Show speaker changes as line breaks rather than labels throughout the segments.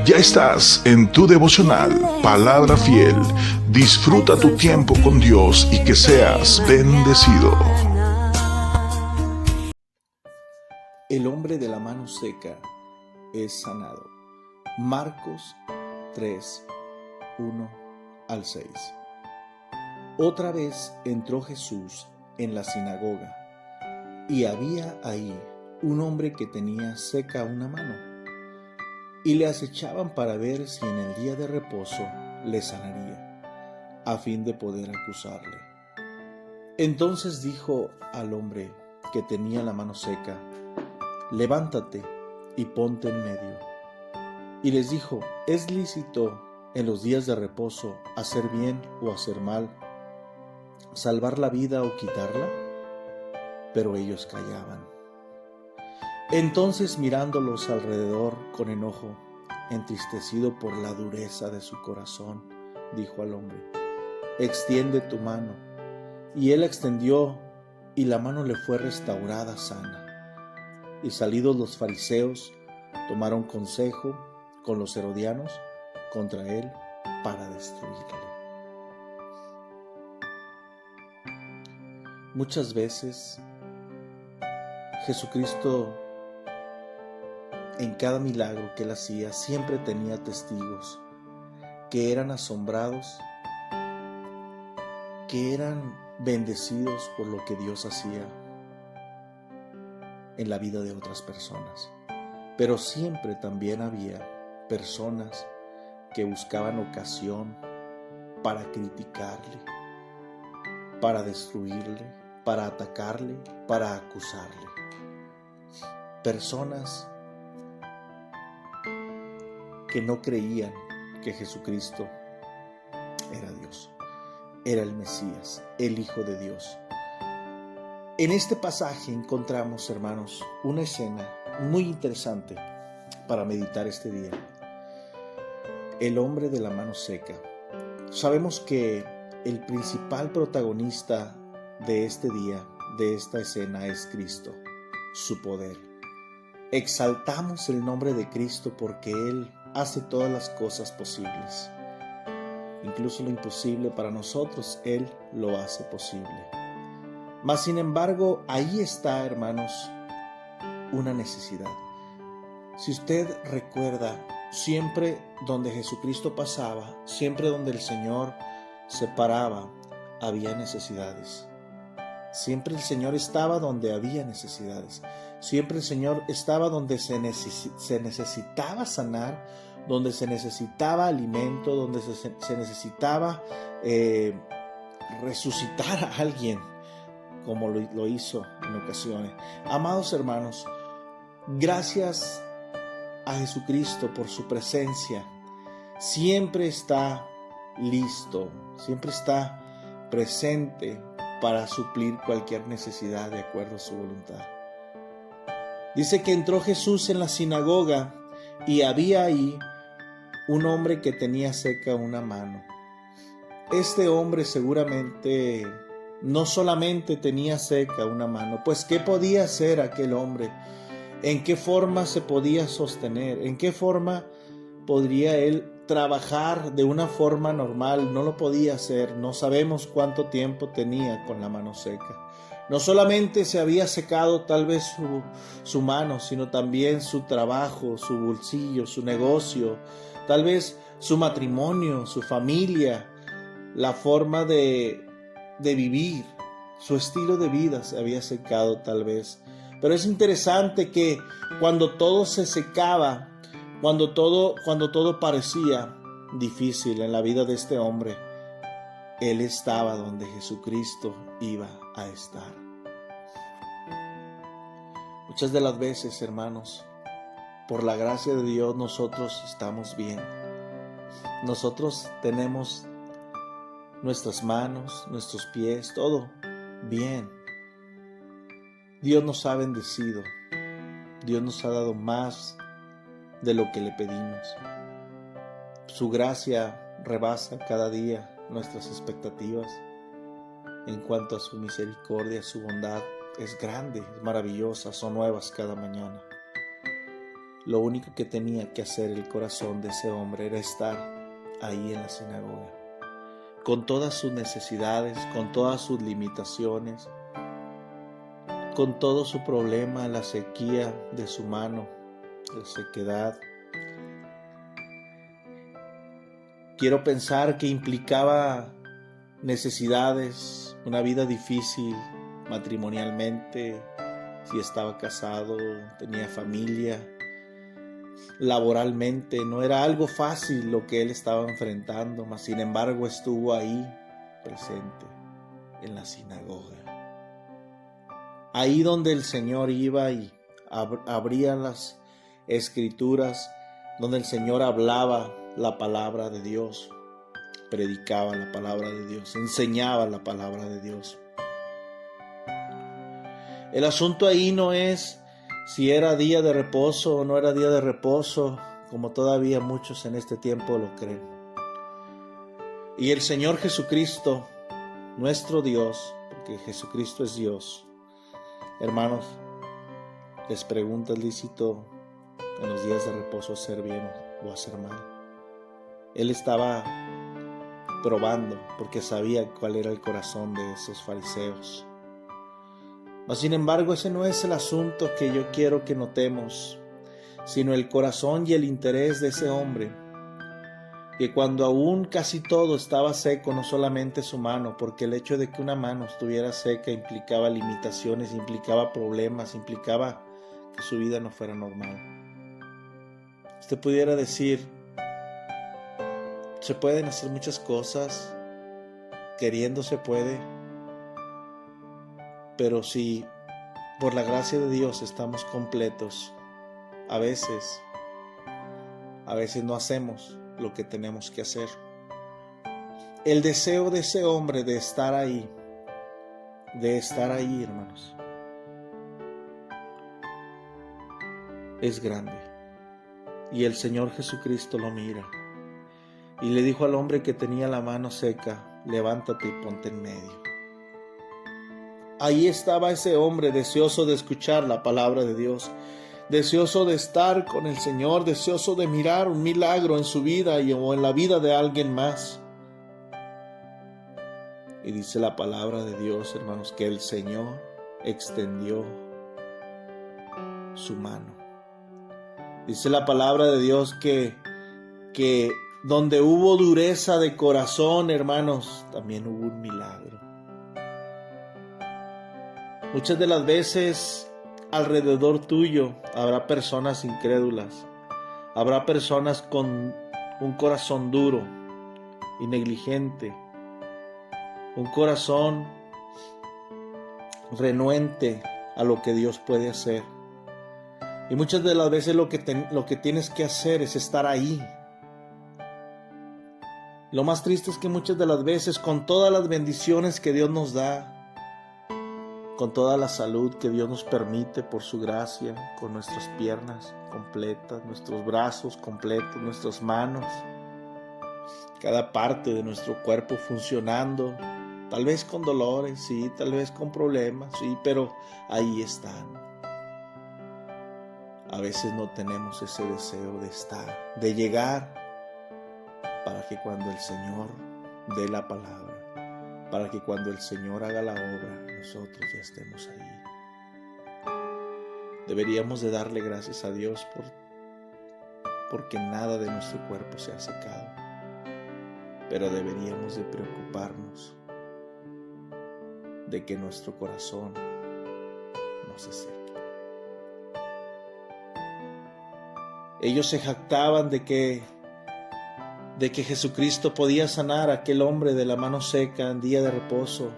Ya estás en tu devocional, Palabra Fiel. Disfruta tu tiempo con Dios y que seas bendecido.
El hombre de la mano seca es sanado. Marcos 3, 1 al 6. Otra vez entró Jesús en la sinagoga, y había ahí un hombre que tenía seca una mano, y le acechaban para ver si en el día de reposo le sanaría, a fin de poder acusarle. Entonces dijo al hombre que tenía la mano seca: levántate y ponte en medio. Y les dijo: ¿es lícito en los días de reposo hacer bien o hacer mal, salvar la vida o quitarla? Pero ellos callaban. Entonces, mirándolos alrededor con enojo, entristecido por la dureza de su corazón, dijo al hombre: extiende tu mano. Y él extendió, y la mano le fue restaurada sana. Y salidos los fariseos, tomaron consejo con los herodianos contra él para destruirle. Muchas veces Jesucristo, en cada milagro que él hacía, siempre tenía testigos que eran asombrados, que eran bendecidos por lo que Dios hacía en la vida de otras personas. Pero siempre también había personas que buscaban ocasión para criticarle, para destruirle, para atacarle, para acusarle. Personas que no creían que Jesucristo era Dios, era el Mesías, el Hijo de Dios. En este pasaje encontramos, hermanos, una escena muy interesante para meditar este día. El hombre de la mano seca. Sabemos que el principal protagonista de este día, de esta escena, es Cristo, su poder. Exaltamos el nombre de Cristo porque Él hace todas las cosas posibles. Incluso lo imposible para nosotros, Él lo hace posible. Mas, sin embargo, ahí está, hermanos, una necesidad. Si usted recuerda, siempre donde Jesucristo pasaba, siempre donde el Señor se paraba, había necesidades. Siempre el Señor estaba donde había necesidades. Siempre el Señor estaba donde se necesitaba sanar, donde se necesitaba alimento, donde se necesitaba resucitar a alguien, como lo hizo en ocasiones. Amados hermanos, gracias a Jesucristo por su presencia. Siempre está listo, siempre está presente para suplir cualquier necesidad de acuerdo a su voluntad. Dice que entró Jesús en la sinagoga y había ahí un hombre que tenía seca una mano. Este hombre seguramente no solamente tenía seca una mano, pues ¿qué podía hacer aquel hombre? ¿En qué forma se podía sostener? ¿En qué forma podría él trabajar de una forma normal? No lo podía hacer. No sabemos cuánto tiempo tenía con la mano seca. No solamente se había secado tal vez su mano, sino también su trabajo, su bolsillo, su negocio, tal vez su matrimonio, su familia, la forma de vivir, su estilo de vida se había secado tal vez. Pero es interesante que cuando todo se secaba, cuando todo parecía difícil en la vida de este hombre, él estaba donde Jesucristo iba a estar. Muchas de las veces, hermanos, por la gracia de Dios, nosotros estamos bien. Nosotros tenemos nuestras manos, nuestros pies, todo bien. Dios nos ha bendecido. Dios nos ha dado más de lo que le pedimos. Su gracia rebasa cada día nuestras expectativas. En cuanto a su misericordia, su bondad es grande, es maravillosa, son nuevas cada mañana. Lo único que tenía que hacer el corazón de ese hombre era estar ahí en la sinagoga, con todas sus necesidades, con todas sus limitaciones, con todo su problema, la sequía de su mano, la sequedad. Quiero pensar que implicaba necesidades, una vida difícil matrimonialmente, si estaba casado, tenía familia, laboralmente, no era algo fácil lo que él estaba enfrentando, mas sin embargo estuvo ahí presente en la sinagoga. Ahí donde el Señor iba y abría las escrituras, donde el Señor hablaba la palabra de Dios, predicaba la palabra de Dios, enseñaba la palabra de Dios. El asunto ahí no es si era día de reposo o no era día de reposo, como todavía muchos en este tiempo lo creen. Y el Señor Jesucristo, nuestro Dios, porque Jesucristo es Dios, hermanos, les pregunta, ¿es lícito en los días de reposo hacer bien o hacer mal? Él estaba probando porque sabía cuál era el corazón de esos fariseos. Mas sin embargo, ese no es el asunto que yo quiero que notemos, sino el corazón y el interés de ese hombre, que cuando aún casi todo estaba seco, no solamente su mano, porque el hecho de que una mano estuviera seca implicaba limitaciones, implicaba problemas, implicaba que su vida no fuera normal. Usted pudiera decir, se pueden hacer muchas cosas, queriendo se puede, pero si por la gracia de Dios estamos completos, a veces no hacemos lo que tenemos que hacer. El deseo de ese hombre de estar ahí, hermanos, es grande. Y el Señor Jesucristo lo mira y le dijo al hombre que tenía la mano seca, levántate y ponte en medio. Ahí estaba ese hombre deseoso de escuchar la palabra de Dios, deseoso de estar con el Señor, deseoso de mirar un milagro en su vida o en la vida de alguien más. Y dice la palabra de Dios, hermanos, que el Señor extendió su mano. Dice la palabra de Dios que donde hubo dureza de corazón, hermanos, también hubo un milagro. Muchas de las veces alrededor tuyo habrá personas incrédulas, habrá personas con un corazón duro y negligente, un corazón renuente a lo que Dios puede hacer. Y muchas de las veces lo que tienes que hacer es estar ahí. Lo más triste es que muchas de las veces, con todas las bendiciones que Dios nos da, con toda la salud que Dios nos permite por su gracia, con nuestras piernas completas, nuestros brazos completos, nuestras manos, cada parte de nuestro cuerpo funcionando, tal vez con dolores, sí, tal vez con problemas, sí, pero ahí están. A veces no tenemos ese deseo de estar, de llegar, para que cuando el Señor dé la palabra, para que cuando el Señor haga la obra, nosotros ya estemos ahí. Deberíamos de darle gracias a Dios porque nada de nuestro cuerpo se ha secado, pero deberíamos de preocuparnos de que nuestro corazón no se seque. Ellos se jactaban de que Jesucristo podía sanar a aquel hombre de la mano seca en día de reposo,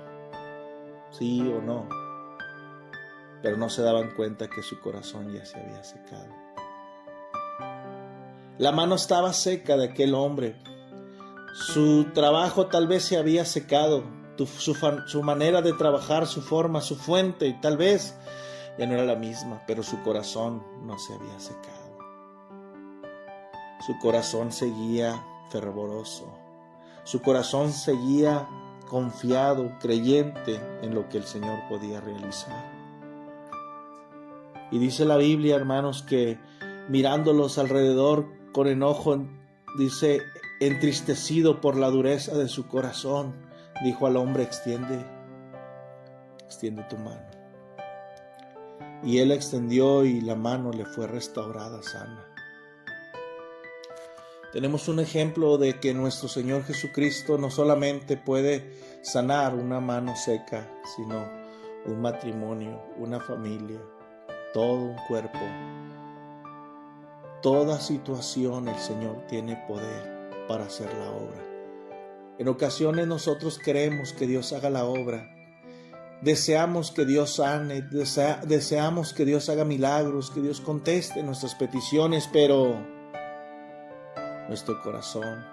sí o no, pero no se daban cuenta que su corazón ya se había secado. La mano estaba seca de aquel hombre, su trabajo tal vez se había secado, su manera de trabajar, su forma, su fuente, y tal vez ya no era la misma, pero su corazón no se había secado. Su corazón seguía fervoroso. Su corazón seguía confiado, creyente en lo que el Señor podía realizar. Y dice la Biblia, hermanos, que mirándolos alrededor con enojo, dice, entristecido por la dureza de su corazón, dijo al hombre, extiende tu mano. Y él extendió y la mano le fue restaurada sana. Tenemos un ejemplo de que nuestro Señor Jesucristo no solamente puede sanar una mano seca, sino un matrimonio, una familia, todo un cuerpo. Toda situación el Señor tiene poder para hacer la obra. En ocasiones nosotros queremos que Dios haga la obra. Deseamos que Dios sane, deseamos que Dios haga milagros, que Dios conteste nuestras peticiones, pero nuestro corazón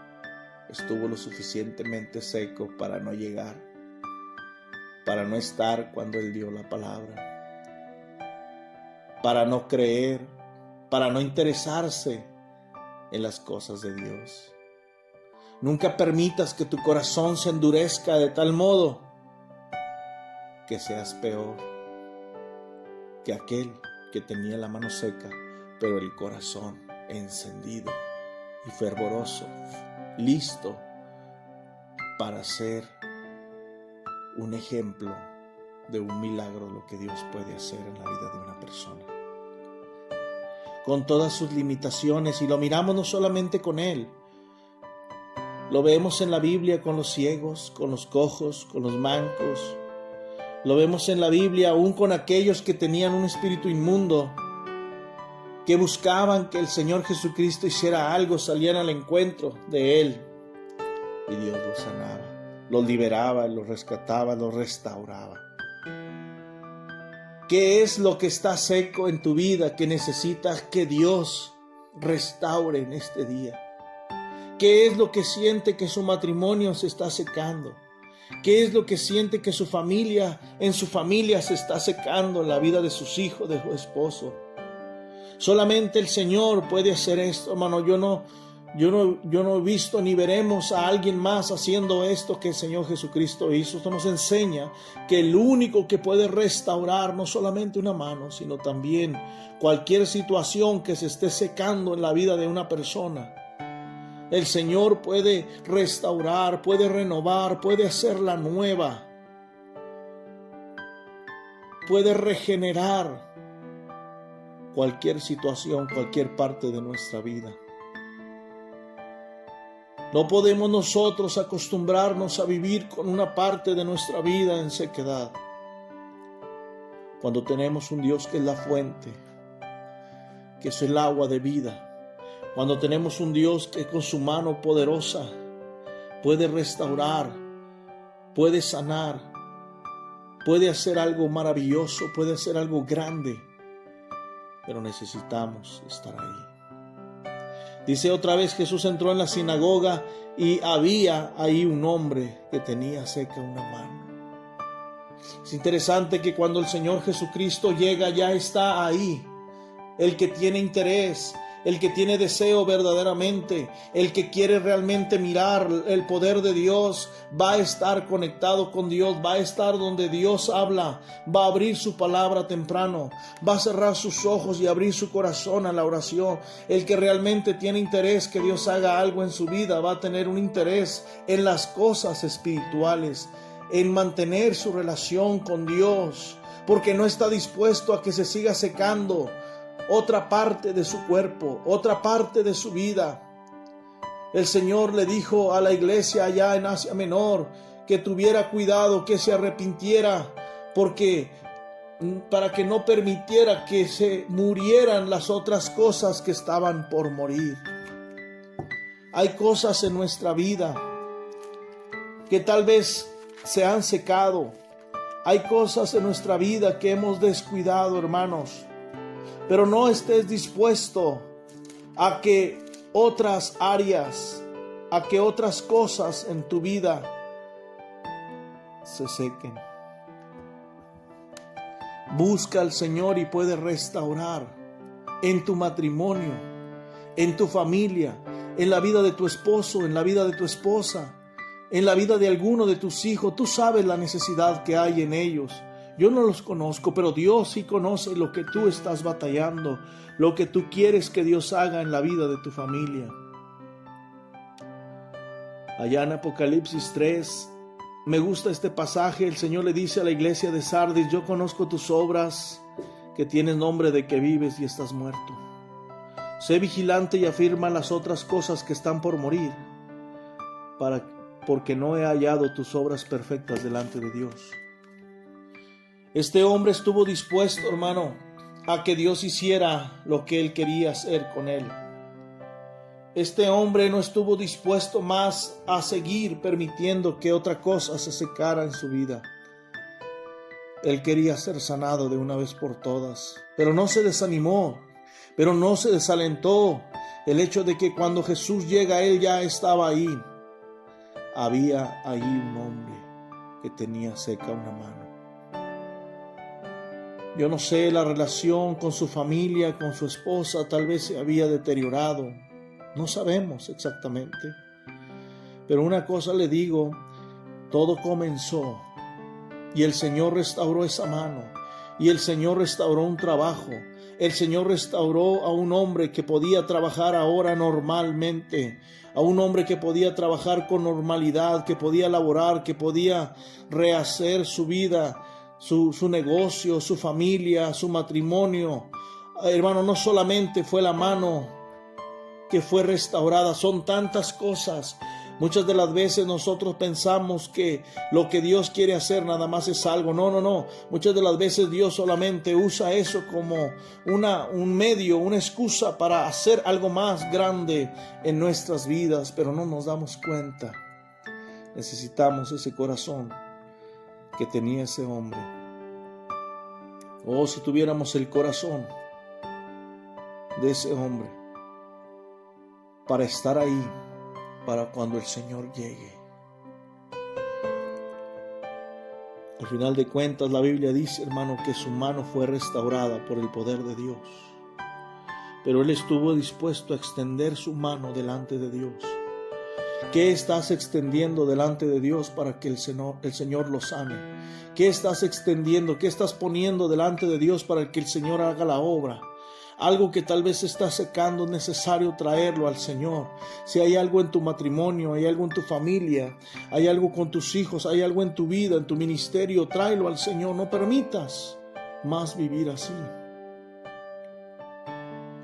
estuvo lo suficientemente seco para no llegar, para no estar cuando Él dio la palabra, para no creer, para no interesarse en las cosas de Dios. Nunca permitas que tu corazón se endurezca de tal modo que seas peor que aquel que tenía la mano seca, pero el corazón encendido y fervoroso, listo para ser un ejemplo de un milagro, lo que Dios puede hacer en la vida de una persona. Con todas sus limitaciones, y lo miramos no solamente con Él, lo vemos en la Biblia con los ciegos, con los cojos, con los mancos. Lo vemos en la Biblia aún con aquellos que tenían un espíritu inmundo, que buscaban que el Señor Jesucristo hiciera algo, salían al encuentro de Él. Y Dios los sanaba, los liberaba, los rescataba, los restauraba. ¿Qué es lo que está seco en tu vida que necesitas que Dios restaure en este día? ¿Qué es lo que siente que su matrimonio se está secando? ¿Qué es lo que siente que en su familia se está secando, en la vida de sus hijos, de su esposo? Solamente el Señor puede hacer esto, hermano. Yo no he visto ni veremos a alguien más haciendo esto que el Señor Jesucristo hizo. Esto nos enseña que el único que puede restaurar no solamente una mano, sino también cualquier situación que se esté secando en la vida de una persona. El Señor puede restaurar, puede renovar, puede hacerla nueva, puede regenerar cualquier situación, cualquier parte de nuestra vida. No podemos nosotros acostumbrarnos a vivir con una parte de nuestra vida en sequedad, cuando tenemos un Dios que es la fuente, que es el agua de vida. Cuando tenemos un Dios que con su mano poderosa puede restaurar, puede sanar, puede hacer algo maravilloso, puede hacer algo grande, pero necesitamos estar ahí. Dice otra vez, Jesús entró en la sinagoga y había ahí un hombre que tenía seca una mano. Es interesante que cuando el Señor Jesucristo llega, ya está ahí el que tiene interés, el que tiene deseo verdaderamente, el que quiere realmente mirar el poder de Dios, va a estar conectado con Dios, va a estar donde Dios habla, va a abrir su palabra temprano, va a cerrar sus ojos y abrir su corazón a la oración. El que realmente tiene interés que Dios haga algo en su vida, va a tener un interés en las cosas espirituales, en mantener su relación con Dios, porque no está dispuesto a que se siga secando otra parte de su cuerpo, otra parte de su vida. El Señor le dijo a la iglesia allá en Asia Menor que tuviera cuidado, que se arrepintiera, para que no permitiera que se murieran las otras cosas que estaban por morir. Hay cosas en nuestra vida que tal vez se han secado. Hay cosas en nuestra vida que hemos descuidado, hermanos. Pero no estés dispuesto a que otras áreas, a que otras cosas en tu vida se sequen. Busca al Señor y puede restaurar en tu matrimonio, en tu familia, en la vida de tu esposo, en la vida de tu esposa, en la vida de alguno de tus hijos. Tú sabes la necesidad que hay en ellos. Yo no los conozco, pero Dios sí conoce lo que tú estás batallando, lo que tú quieres que Dios haga en la vida de tu familia. Allá en Apocalipsis 3, me gusta este pasaje. El Señor le dice a la iglesia de Sardis: yo conozco tus obras, que tienes nombre de que vives y estás muerto. Sé vigilante y afirma las otras cosas que están por morir, porque no he hallado tus obras perfectas delante de Dios. Este hombre estuvo dispuesto, hermano, a que Dios hiciera lo que él quería hacer con él. Este hombre no estuvo dispuesto más a seguir permitiendo que otra cosa se secara en su vida. Él quería ser sanado de una vez por todas, pero no se desanimó, pero no se desalentó. El hecho de que cuando Jesús llega, él ya estaba ahí. Había ahí un hombre que tenía seca una mano. Yo no sé, la relación con su familia, con su esposa, tal vez se había deteriorado. No sabemos exactamente. Pero una cosa le digo, todo comenzó y el Señor restauró esa mano, y el Señor restauró un trabajo. El Señor restauró a un hombre que podía trabajar ahora normalmente, a un hombre que podía trabajar con normalidad, que podía laborar, que podía rehacer su vida, su negocio, su familia, su matrimonio. Hermano, no solamente fue la mano que fue restaurada, son tantas cosas. Muchas de las veces nosotros pensamos que lo que Dios quiere hacer nada más es algo. No. Muchas de las veces Dios solamente usa eso como un medio, una excusa para hacer algo más grande en nuestras vidas, pero no nos damos cuenta. Necesitamos ese corazón que tenía ese hombre. Oh, si tuviéramos el corazón de ese hombre para estar ahí para cuando el Señor llegue. Al final de cuentas, la Biblia dice, hermano, que su mano fue restaurada por el poder de Dios. Pero él estuvo dispuesto a extender su mano delante de Dios. ¿Qué estás extendiendo delante de Dios para que el Señor lo sane? ¿Qué estás extendiendo? ¿Qué estás poniendo delante de Dios para que el Señor haga la obra? Algo que tal vez se está secando, es necesario traerlo al Señor. Si hay algo en tu matrimonio, hay algo en tu familia, hay algo con tus hijos, hay algo en tu vida, en tu ministerio, tráelo al Señor. No permitas más vivir así.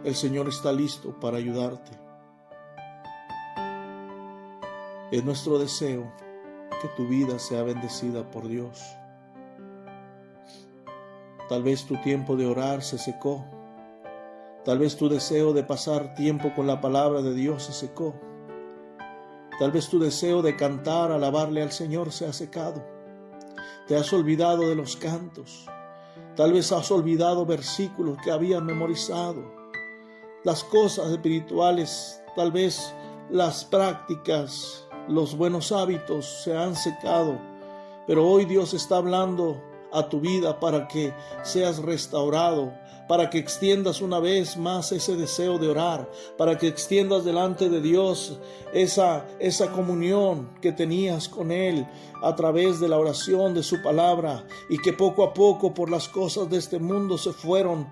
El Señor está listo para ayudarte. Es nuestro deseo que tu vida sea bendecida por Dios. Tal vez tu tiempo de orar se secó. Tal vez tu deseo de pasar tiempo con la palabra de Dios se secó. Tal vez tu deseo de cantar, alabarle al Señor se ha secado. Te has olvidado de los cantos. Tal vez has olvidado versículos que habías memorizado. Las cosas espirituales, tal vez las prácticas, los buenos hábitos se han secado. Pero hoy Dios está hablando a tu vida para que seas restaurado, para que extiendas una vez más ese deseo de orar, para que extiendas delante de Dios esa comunión que tenías con Él a través de la oración de su palabra, y que poco a poco por las cosas de este mundo se fueron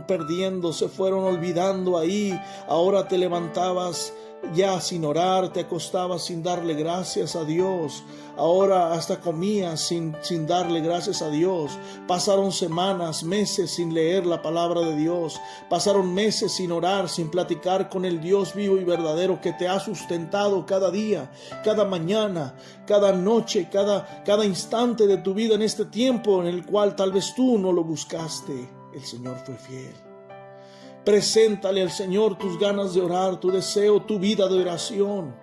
perdiendo, se fueron olvidando ahí. Ahora te levantabas ya sin orar, te acostabas sin darle gracias a Dios. Ahora hasta comías sin darle gracias a Dios. Pasaron semanas, meses sin leer la palabra de Dios. Pasaron meses sin orar, sin platicar con el Dios vivo y verdadero que te ha sustentado cada día, cada mañana, cada noche, cada instante de tu vida en este tiempo en el cual tal vez tú no lo buscaste. El Señor fue fiel. Preséntale al Señor tus ganas de orar, tu deseo, tu vida de oración,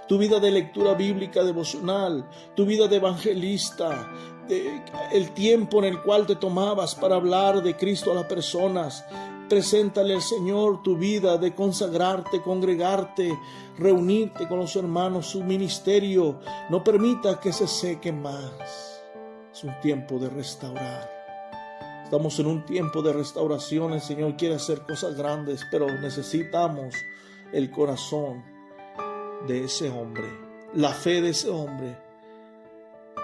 tu vida de lectura bíblica devocional, tu vida de evangelista, el tiempo en el cual te tomabas para hablar de Cristo a las personas. Preséntale al Señor tu vida de consagrarte, congregarte, reunirte con los hermanos, su ministerio. No permita que se seque más. Es un tiempo de restaurar. Estamos en un tiempo de restauración. El Señor quiere hacer cosas grandes, pero necesitamos el corazón de ese hombre, la fe de ese hombre.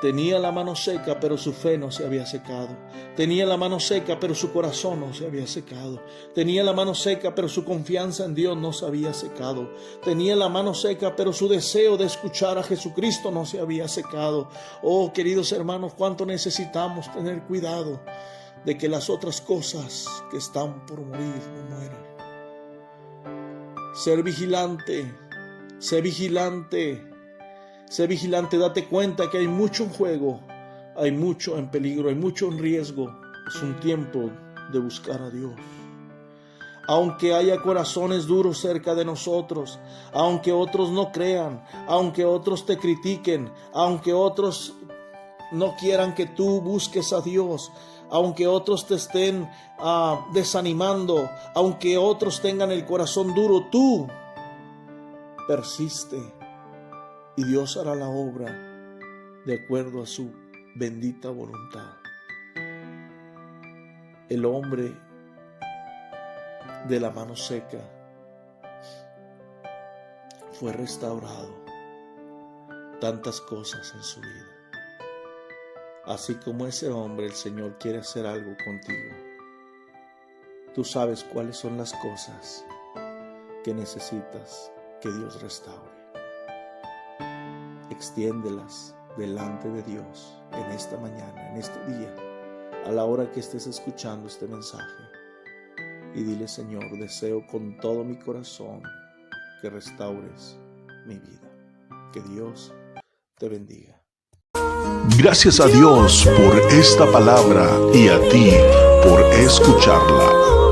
Tenía la mano seca, pero su fe no se había secado. Tenía la mano seca, pero su corazón no se había secado. Tenía la mano seca, pero su confianza en Dios no se había secado. Tenía la mano seca, pero su deseo de escuchar a Jesucristo no se había secado. Oh, queridos hermanos, cuánto necesitamos tener cuidado de que las otras cosas que están por morir no mueran. Ser vigilante, sé vigilante. Sé vigilante, date cuenta que hay mucho en juego, hay mucho en peligro, hay mucho en riesgo. Es un tiempo de buscar a Dios. Aunque haya corazones duros cerca de nosotros, aunque otros no crean, aunque otros te critiquen, aunque otros no quieran que tú busques a Dios, aunque otros te estén desanimando, aunque otros tengan el corazón duro, tú persiste. Y Dios hará la obra de acuerdo a su bendita voluntad. El hombre de la mano seca fue restaurado. Tantas cosas en su vida. Así como ese hombre, el Señor quiere hacer algo contigo. Tú sabes cuáles son las cosas que necesitas que Dios restaure. Extiéndelas delante de Dios en esta mañana, en este día, a la hora que estés escuchando este mensaje. Y dile: Señor, deseo con todo mi corazón que restaures mi vida. Que Dios te bendiga.
Gracias a Dios por esta palabra y a ti por escucharla.